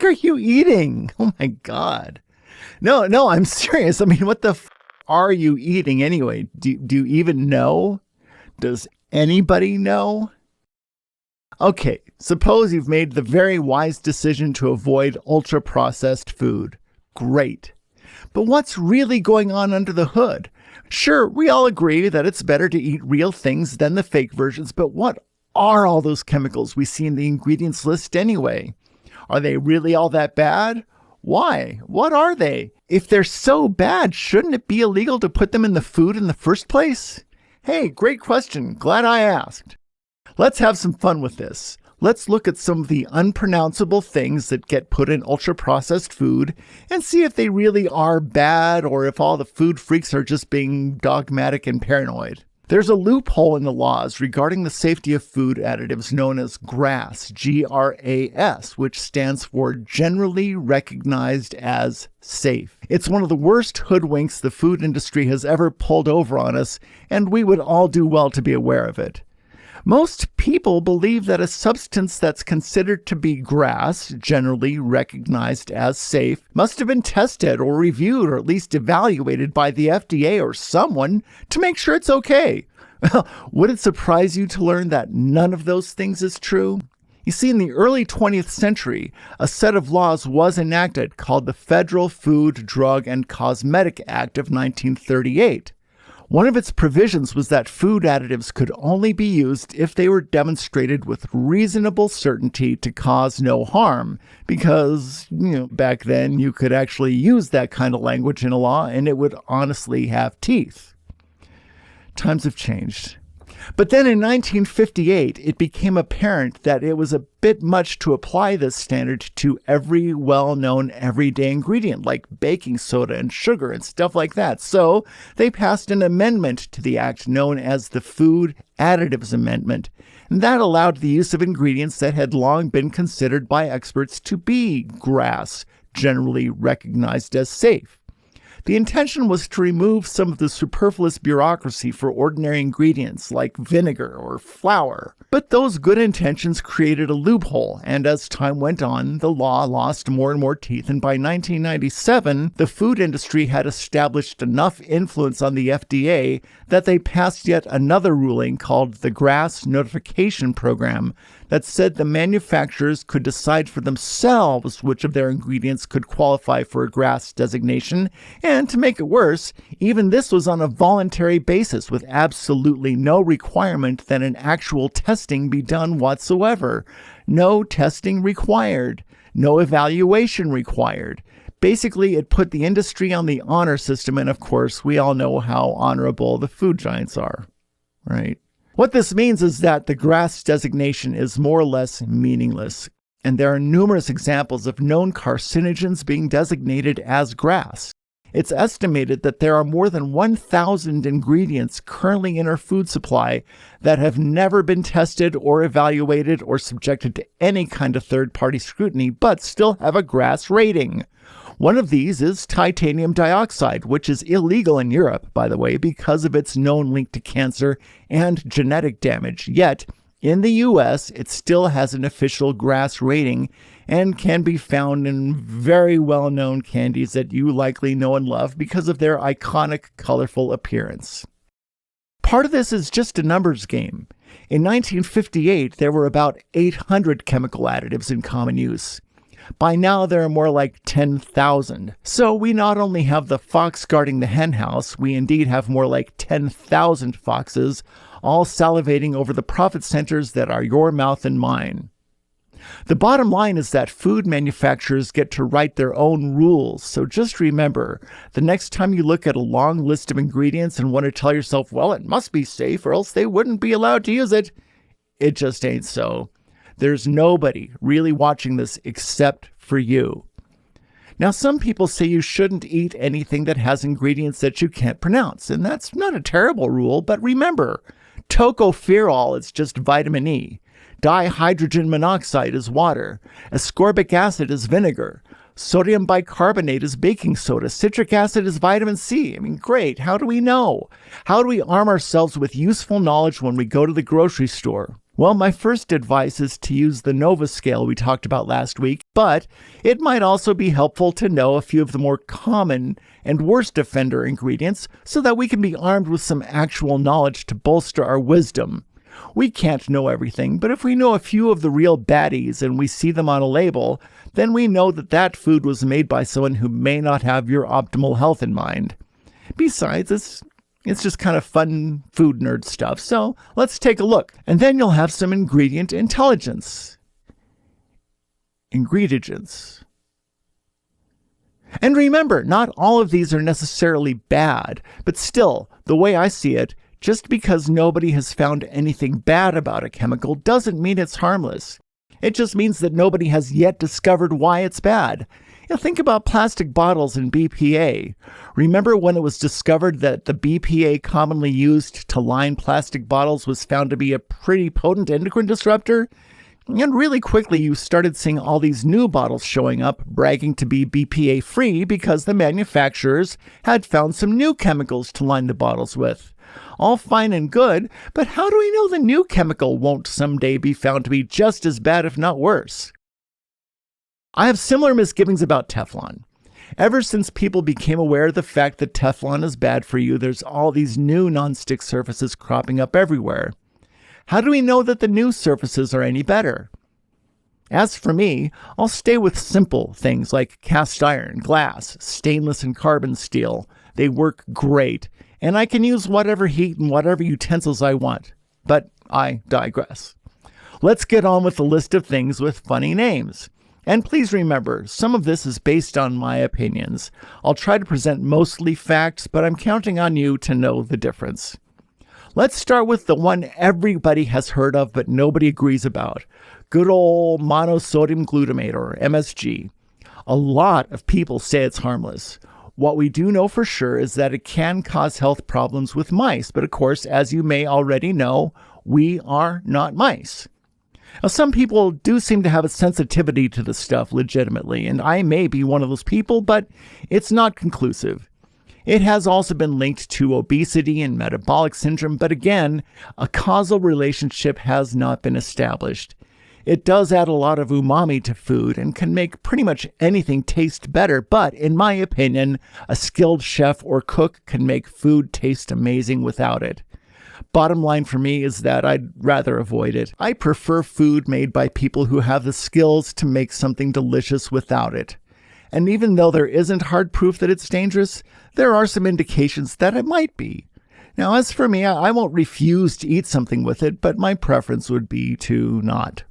are you eating? Oh my God. No, I'm serious. I mean, what the are you eating anyway? Do you even know? Does anybody know? Okay, suppose you've made the very wise decision to avoid ultra-processed food. Great. But what's really going on under the hood? Sure, we all agree that it's better to eat real things than the fake versions, but what are all those chemicals we see in the ingredients list anyway? Are they really all that bad? Why? What are they? If they're so bad, shouldn't it be illegal to put them in the food in the first place? Hey, great question. Glad I asked. Let's have some fun with this. Let's look at some of the unpronounceable things that get put in ultra-processed food and see if they really are bad or if all the food freaks are just being dogmatic and paranoid. There's a loophole in the laws regarding the safety of food additives known as GRAS, G-R-A-S, which stands for Generally Recognized as Safe. It's one of the worst hoodwinks the food industry has ever pulled over on us, and we would all do well to be aware of it. Most people believe that a substance that's considered to be GRAS, generally recognized as safe, must have been tested or reviewed or at least evaluated by the FDA or someone to make sure it's okay. Would it surprise you to learn that none of those things is true? You see, in the early 20th century, a set of laws was enacted called the Federal Food, Drug, and Cosmetic Act of 1938. One of its provisions was that food additives could only be used if they were demonstrated with reasonable certainty to cause no harm, because, back then you could actually use that kind of language in a law and it would honestly have teeth. Times have changed. But then in 1958, it became apparent that it was a bit much to apply this standard to every well-known everyday ingredient like baking soda and sugar and stuff like that. So they passed an amendment to the act known as the Food Additives Amendment. And that allowed the use of ingredients that had long been considered by experts to be GRAS, generally recognized as safe. The intention was to remove some of the superfluous bureaucracy for ordinary ingredients like vinegar or flour. But those good intentions created a loophole, and as time went on, the law lost more and more teeth, and by 1997, the food industry had established enough influence on the FDA that they passed yet another ruling called the GRAS Notification Program that said the manufacturers could decide for themselves which of their ingredients could qualify for a GRAS designation, and to make it worse, even this was on a voluntary basis with absolutely no requirement that an actual testing be done whatsoever. No testing required. No evaluation required. Basically, it put the industry on the honor system, and of course, we all know how honorable the food giants are, right? What this means is that the GRAS designation is more or less meaningless, and there are numerous examples of known carcinogens being designated as GRAS. It's estimated that there are more than 1,000 ingredients currently in our food supply that have never been tested or evaluated or subjected to any kind of third-party scrutiny, but still have a GRAS rating. One of these is titanium dioxide, which is illegal in Europe, by the way, because of its known link to cancer and genetic damage. Yet, in the US, it still has an official GRAS rating and can be found in very well-known candies that you likely know and love because of their iconic, colorful appearance. Part of this is just a numbers game. In 1958, there were about 800 chemical additives in common use. By now, there are more like 10,000. So we not only have the fox guarding the henhouse, we indeed have more like 10,000 foxes, all salivating over the profit centers that are your mouth and mine. The bottom line is that food manufacturers get to write their own rules, so just remember, the next time you look at a long list of ingredients and want to tell yourself, well, it must be safe or else they wouldn't be allowed to use it, it just ain't so. There's nobody really watching this except for you. Now, some people say you shouldn't eat anything that has ingredients that you can't pronounce, and that's not a terrible rule, but remember, tocopherol is just vitamin E. Dihydrogen monoxide is water. Ascorbic acid is vinegar. Sodium bicarbonate is baking soda. Citric acid is vitamin C. I mean, great. How do we know? How do we arm ourselves with useful knowledge when we go to the grocery store? Well, my first advice is to use the Nova scale we talked about last week, but it might also be helpful to know a few of the more common and worst offender ingredients so that we can be armed with some actual knowledge to bolster our wisdom. We can't know everything, but if we know a few of the real baddies and we see them on a label, then we know that that food was made by someone who may not have your optimal health in mind. Besides, it's just kind of fun food nerd stuff, so let's take a look. And then you'll have some ingredient intelligence. Ingredients. And remember, not all of these are necessarily bad, but still, the way I see it, just because nobody has found anything bad about a chemical doesn't mean it's harmless. It just means that nobody has yet discovered why it's bad. Think about plastic bottles and BPA. Remember when it was discovered that the BPA commonly used to line plastic bottles was found to be a pretty potent endocrine disruptor? And really quickly you started seeing all these new bottles showing up, bragging to be BPA free because the manufacturers had found some new chemicals to line the bottles with. All fine and good, but how do we know the new chemical won't someday be found to be just as bad, if not worse? I have similar misgivings about Teflon. Ever since people became aware of the fact that Teflon is bad for you, there's all these new nonstick surfaces cropping up everywhere. How do we know that the new surfaces are any better? As for me, I'll stay with simple things like cast iron, glass, stainless and carbon steel. They work great, and I can use whatever heat and whatever utensils I want. But I digress. Let's get on with the list of things with funny names. And please remember, some of this is based on my opinions. I'll try to present mostly facts, but I'm counting on you to know the difference. Let's start with the one everybody has heard of but nobody agrees about. Good old monosodium glutamate, or MSG. A lot of people say it's harmless. What we do know for sure is that it can cause health problems with mice, but of course, as you may already know, we are not mice. Now, some people do seem to have a sensitivity to this stuff legitimately, and I may be one of those people, but it's not conclusive. It has also been linked to obesity and metabolic syndrome, but again, a causal relationship has not been established. It does add a lot of umami to food and can make pretty much anything taste better, but in my opinion, a skilled chef or cook can make food taste amazing without it. Bottom line for me is that I'd rather avoid it. I prefer food made by people who have the skills to make something delicious without it. And even though there isn't hard proof that it's dangerous, there are some indications that it might be. Now, as for me, I won't refuse to eat something with it, but my preference would be to not.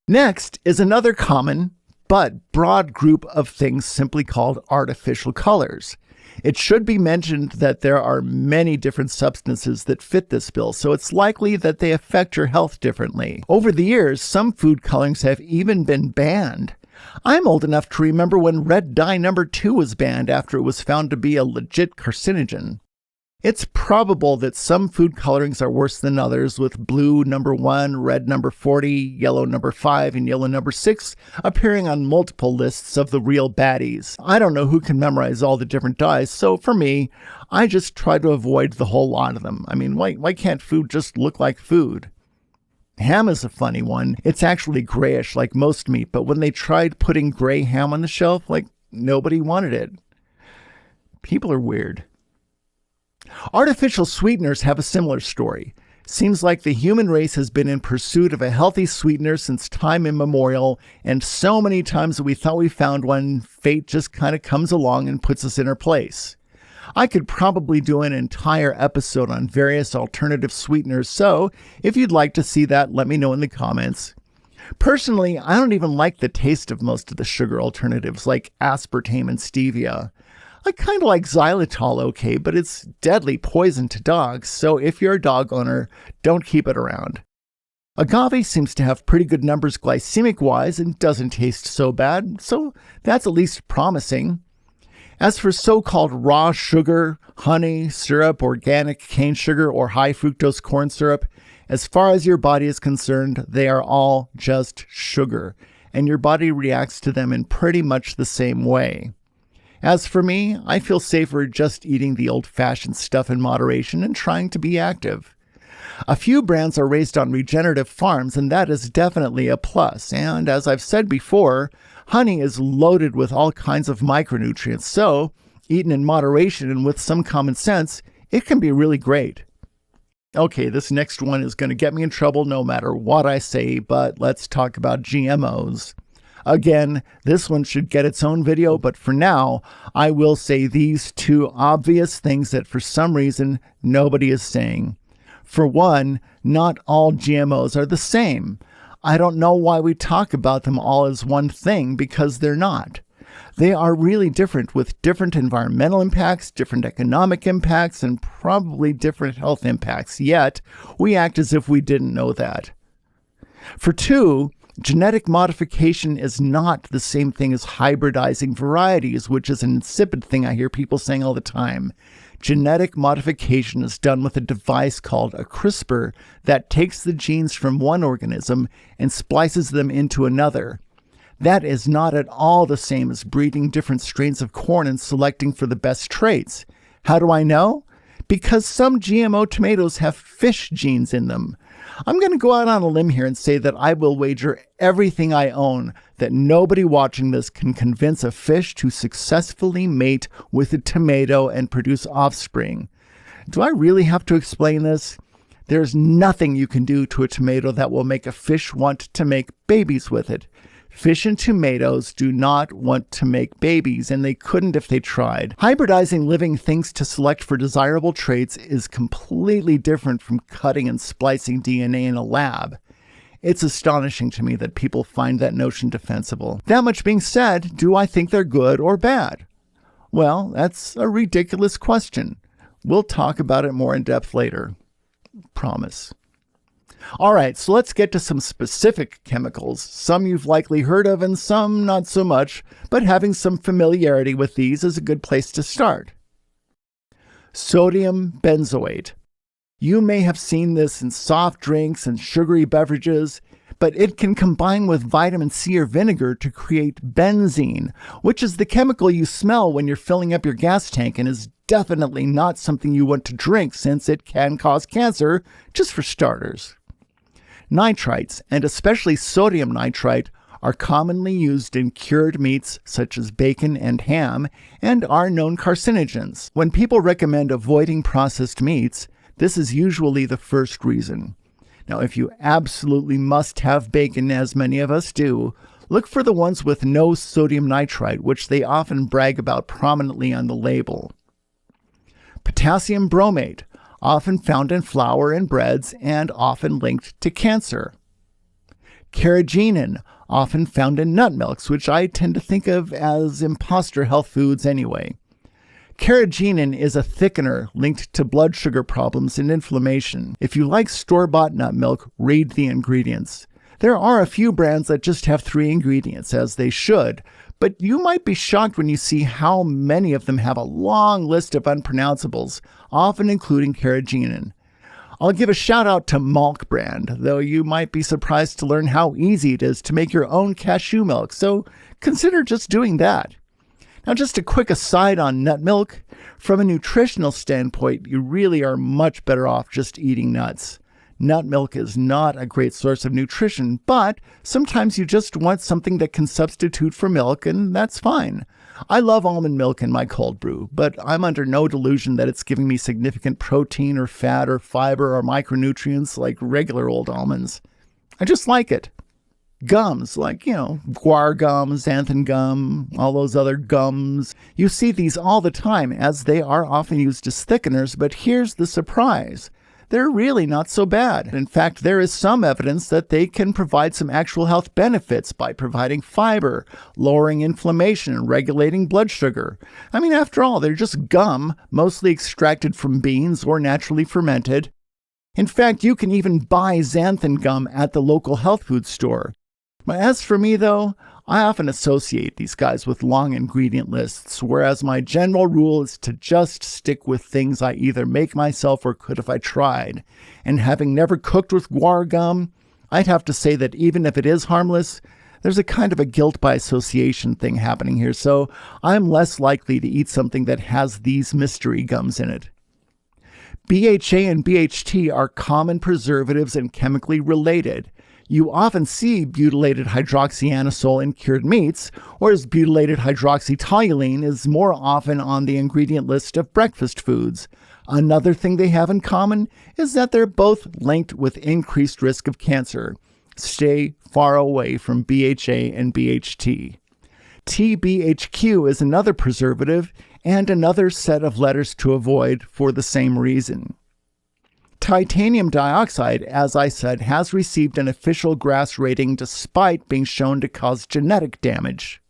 Next is another common but broad group of things simply called artificial colors. It should be mentioned that there are many different substances that fit this bill, so it's likely that they affect your health differently. Over the years, some food colorings have even been banned. I'm old enough to remember when red dye number 2 was banned after it was found to be a legit carcinogen. It's probable that some food colorings are worse than others, with blue number 1, red number 40, yellow number 5, and yellow number 6 appearing on multiple lists of the real baddies. I don't know who can memorize all the different dyes, so for me, I just try to avoid the whole lot of them. I mean, why can't food just look like food? Ham is a funny one. It's actually grayish like most meat, but when they tried putting gray ham on the shelf, nobody wanted it. People are weird. Artificial sweeteners have a similar story. Seems like the human race has been in pursuit of a healthy sweetener since time immemorial, and so many times that we thought we found one, fate just kind of comes along and puts us in our place. I could probably do an entire episode on various alternative sweeteners, so if you'd like to see that, let me know in the comments. Personally, I don't even like the taste of most of the sugar alternatives like aspartame and stevia. I kind of like xylitol okay, but it's deadly poison to dogs, so if you're a dog owner, don't keep it around. Agave seems to have pretty good numbers glycemic-wise and doesn't taste so bad, so that's at least promising. As for so-called raw sugar, honey, syrup, organic cane sugar, or high fructose corn syrup, as far as your body is concerned, they are all just sugar, and your body reacts to them in pretty much the same way. As for me, I feel safer just eating the old-fashioned stuff in moderation and trying to be active. A few brands are raised on regenerative farms, and that is definitely a plus. And as I've said before, honey is loaded with all kinds of micronutrients, so eaten in moderation and with some common sense, it can be really great. Okay, this next one is going to get me in trouble no matter what I say, but let's talk about GMOs. Again, this one should get its own video, but for now, I will say these two obvious things that for some reason nobody is saying. For one, not all GMOs are the same. I don't know why we talk about them all as one thing, because they're not. They are really different, with different environmental impacts, different economic impacts, and probably different health impacts, yet we act as if we didn't know that. For two, genetic modification is not the same thing as hybridizing varieties, which is an insipid thing I hear people saying all the time. Genetic modification is done with a device called a CRISPR that takes the genes from one organism and splices them into another. That is not at all the same as breeding different strains of corn and selecting for the best traits. How do I know? Because some GMO tomatoes have fish genes in them. I'm going to go out on a limb here and say that I will wager everything I own that nobody watching this can convince a fish to successfully mate with a tomato and produce offspring. Do I really have to explain this? There's nothing you can do to a tomato that will make a fish want to make babies with it. Fish and tomatoes do not want to make babies, and they couldn't if they tried. Hybridizing living things to select for desirable traits is completely different from cutting and splicing DNA in a lab. It's astonishing to me that people find that notion defensible. That much being said, do I think they're good or bad? Well, that's a ridiculous question. We'll talk about it more in depth later. Promise. All right, so let's get to some specific chemicals. Some you've likely heard of and some not so much, but having some familiarity with these is a good place to start. Sodium benzoate. You may have seen this in soft drinks and sugary beverages, but it can combine with vitamin C or vinegar to create benzene, which is the chemical you smell when you're filling up your gas tank and is definitely not something you want to drink since it can cause cancer, just for starters. Nitrites, and especially sodium nitrite, are commonly used in cured meats such as bacon and ham and are known carcinogens. When people recommend avoiding processed meats, this is usually the first reason. Now, if you absolutely must have bacon, as many of us do, look for the ones with no sodium nitrite, which they often brag about prominently on the label. Potassium bromate, often found in flour and breads and often linked to cancer. Carrageenan, often found in nut milks, which I tend to think of as imposter health foods anyway. Carrageenan is a thickener linked to blood sugar problems and inflammation. If you like store-bought nut milk, read the ingredients. There are a few brands that just have 3 ingredients, as they should, but you might be shocked when you see how many of them have a long list of unpronounceables, often including carrageenan. I'll give a shout out to Malk brand, though you might be surprised to learn how easy it is to make your own cashew milk, so consider just doing that. Now, just a quick aside on nut milk. From a nutritional standpoint, you really are much better off just eating nuts. Nut milk is not a great source of nutrition, but sometimes you just want something that can substitute for milk, and that's fine. I love almond milk in my cold brew, but I'm under no delusion that it's giving me significant protein or fat or fiber or micronutrients like regular old almonds. I just like it. Gums, like, guar gum, xanthan gum, all those other gums. You see these all the time, as they are often used as thickeners, but here's the surprise. They're really not so bad. In fact, there is some evidence that they can provide some actual health benefits by providing fiber, lowering inflammation, and regulating blood sugar. I mean, after all, they're just gum, mostly extracted from beans or naturally fermented. In fact, you can even buy xanthan gum at the local health food store. But as for me, though, I often associate these guys with long ingredient lists, whereas my general rule is to just stick with things I either make myself or could if I tried. And having never cooked with guar gum, I'd have to say that even if it is harmless, there's a kind of a guilt by association thing happening here, so I'm less likely to eat something that has these mystery gums in it. BHA and BHT are common preservatives and chemically related. You often see butylated hydroxyanisole in cured meats, whereas butylated hydroxytoluene is more often on the ingredient list of breakfast foods. Another thing they have in common is that they're both linked with increased risk of cancer. Stay far away from BHA and BHT. TBHQ is another preservative and another set of letters to avoid for the same reason. Titanium dioxide, as I said, has received an official GRAS rating despite being shown to cause genetic damage.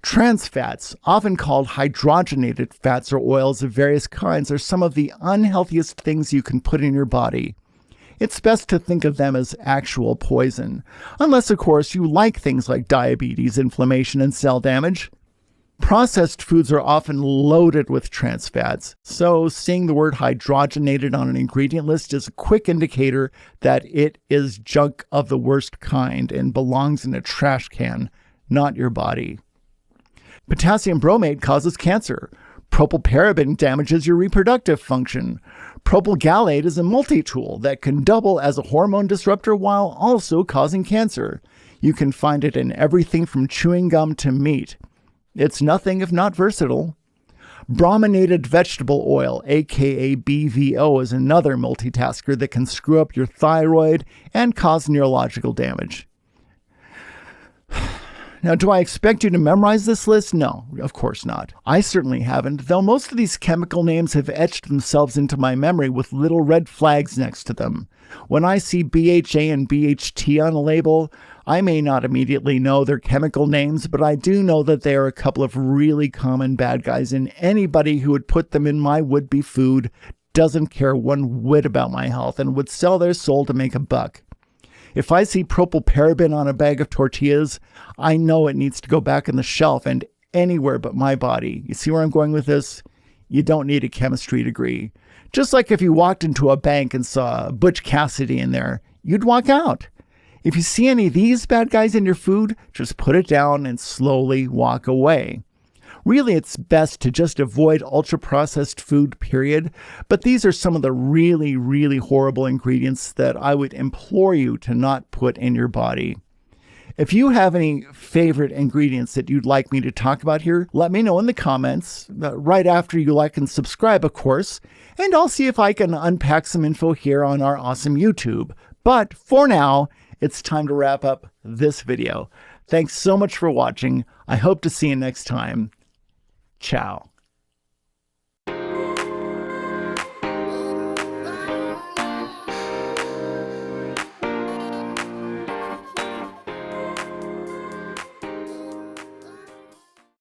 Trans fats, often called hydrogenated fats or oils of various kinds, are some of the unhealthiest things you can put in your body. It's best to think of them as actual poison, unless, of course, you like things like diabetes, inflammation, and cell damage. Processed foods are often loaded with trans fats, so seeing the word hydrogenated on an ingredient list is a quick indicator that it is junk of the worst kind and belongs in a trash can, not your body. Potassium bromate causes cancer. Propylparaben damages your reproductive function. Propyl gallate is a multi-tool that can double as a hormone disruptor while also causing cancer. You can find it in everything from chewing gum to meat. It's nothing if not versatile. Brominated vegetable oil, aka BVO, is another multitasker that can screw up your thyroid and cause neurological damage. Now, do I expect you to memorize this list? No, of course not. I certainly haven't, though most of these chemical names have etched themselves into my memory with little red flags next to them. When I see BHA and BHT on a label, I may not immediately know their chemical names, but I do know that they are a couple of really common bad guys, and anybody who would put them in my would-be food doesn't care one whit about my health and would sell their soul to make a buck. If I see propylparaben on a bag of tortillas, I know it needs to go back on the shelf and anywhere but my body. You see where I'm going with this? You don't need a chemistry degree. Just like if you walked into a bank and saw Butch Cassidy in there, you'd walk out. If you see any of these bad guys in your food, just put it down and slowly walk away. Really, it's best to just avoid ultra-processed food, period. But these are some of the really, really horrible ingredients that I would implore you to not put in your body. If you have any favorite ingredients that you'd like me to talk about here, let me know in the comments, right after you like and subscribe, of course, and I'll see if I can unpack some info here on our awesome YouTube. But for now, it's time to wrap up this video. Thanks so much for watching. I hope to see you next time. Ciao.